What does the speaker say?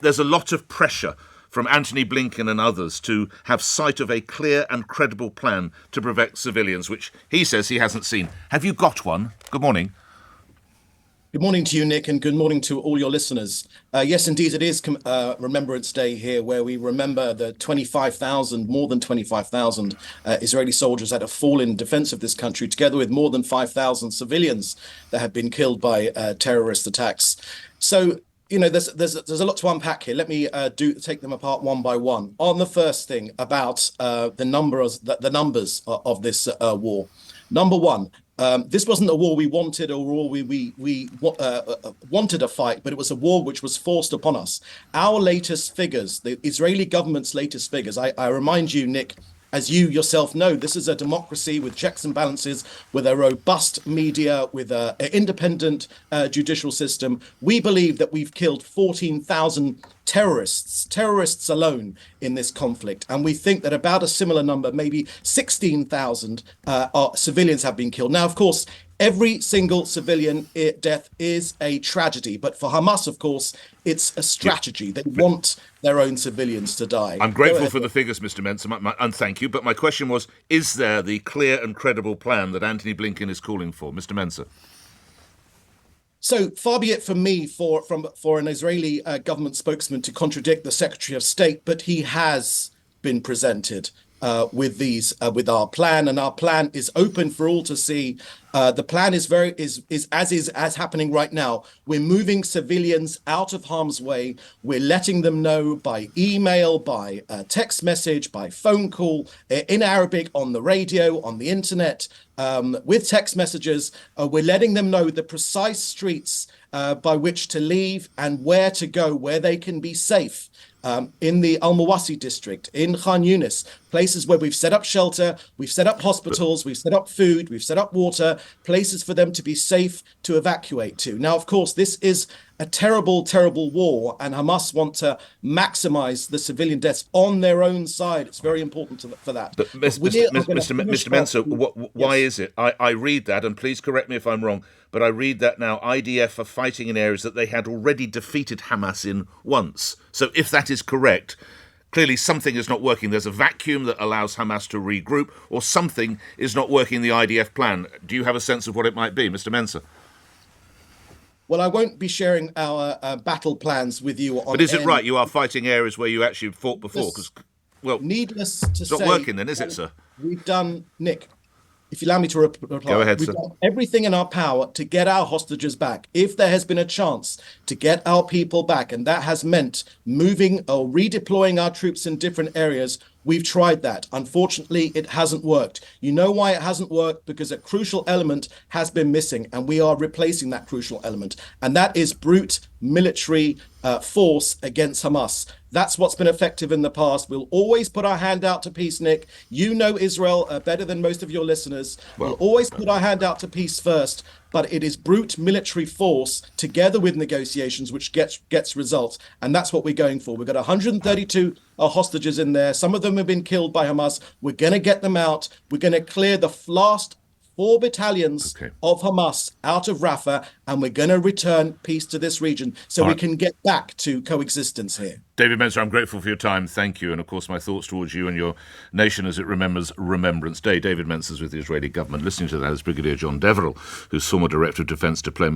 There's a lot of pressure from Antony Blinken and others to have sight of a clear and credible plan to protect civilians, which he says he hasn't seen. Have you got one? Good morning. Good morning to you, Nick, and good morning to all your listeners. Yes, indeed, it is Remembrance Day here, where we remember the more than 25,000 Israeli soldiers that have fallen in defense of this country, together with more than 5,000 civilians that have been killed by terrorist attacks. So, there's a lot to unpack here. Let me take them apart one by one. On the first thing about the numbers of this war. Number one, this wasn't a war we wanted, or a war we wanted a fight, but it was a war which was forced upon us. Our latest figures, the Israeli government's latest figures, I remind you, Nick, as you yourself know, this is a democracy with checks and balances, with a robust media, with an independent judicial system. We believe that we've killed 14,000 terrorists alone in this conflict. And we think that about a similar number, maybe 16,000 civilians have been killed. Now, of course, every single civilian death is a tragedy. But for Hamas, of course, it's a strategy. They want their own civilians to die. I'm grateful for the figures, Mr. Mencer, and thank you. But my question was, is there the clear and credible plan that Antony Blinken is calling for? Mr. Mencer. So far be it from me for an Israeli government spokesman to contradict the Secretary of State, but he has been presented with our plan, and our plan is open for all to see. The plan is as happening right now. We're moving civilians out of harm's way. We're letting them know by email, by text message, by phone call, in Arabic, on the radio, on the internet, with text messages. We're letting them know the precise streets by which to leave and where to go, where they can be safe. In the Al-Mawasi district, in Khan Yunis, places where we've set up shelter, we've set up hospitals, we've set up food, we've set up water, places for them to be safe to evacuate to. Now, of course, this is a terrible, terrible war, and Hamas want to maximize the civilian deaths on their own side. It's very important for that. But Mr. Mencer, why is it? I read that, and please correct me if I'm wrong, but I read that now IDF are fighting in areas that they had already defeated Hamas in once. So if that is correct, clearly something is not working. There's a vacuum that allows Hamas to regroup, or something is not working in the IDF plan. Do you have a sense of what it might be, Mr. Mencer? Well, I won't be sharing our battle plans with you on. But is it right? You are fighting areas where you actually fought before? Because, needless to say, it's not working then, is it, sir? We've done, Nick, if you allow me to reply. Go ahead, we've sir. done everything in our power to get our hostages back. If there has been a chance to get our people back, and that has meant moving or redeploying our troops in different areas, we've tried that. Unfortunately, it hasn't worked. You know why it hasn't worked? Because a crucial element has been missing, and we are replacing that crucial element. And that is brute military force against Hamas. That's what's been effective in the past. We'll always put our hand out to peace, Nick. You know Israel better than most of your listeners. We'll always put our hand out to peace first, but it is brute military force together with negotiations which gets results. And that's what we're going for. We've got 132 hostages in there. Some of them have been killed by Hamas. We're going to get them out. We're going to clear the last 4 battalions of Hamas out of Rafah, and we're going to return peace to this region so we can get back to coexistence here. David Mencer, I'm grateful for your time. Thank you. And, of course, my thoughts towards you and your nation as it remembers Remembrance Day. David Mencer's with the Israeli government. Listening to that is Brigadier John Deverell, who's former Director of Defence Diplomacy.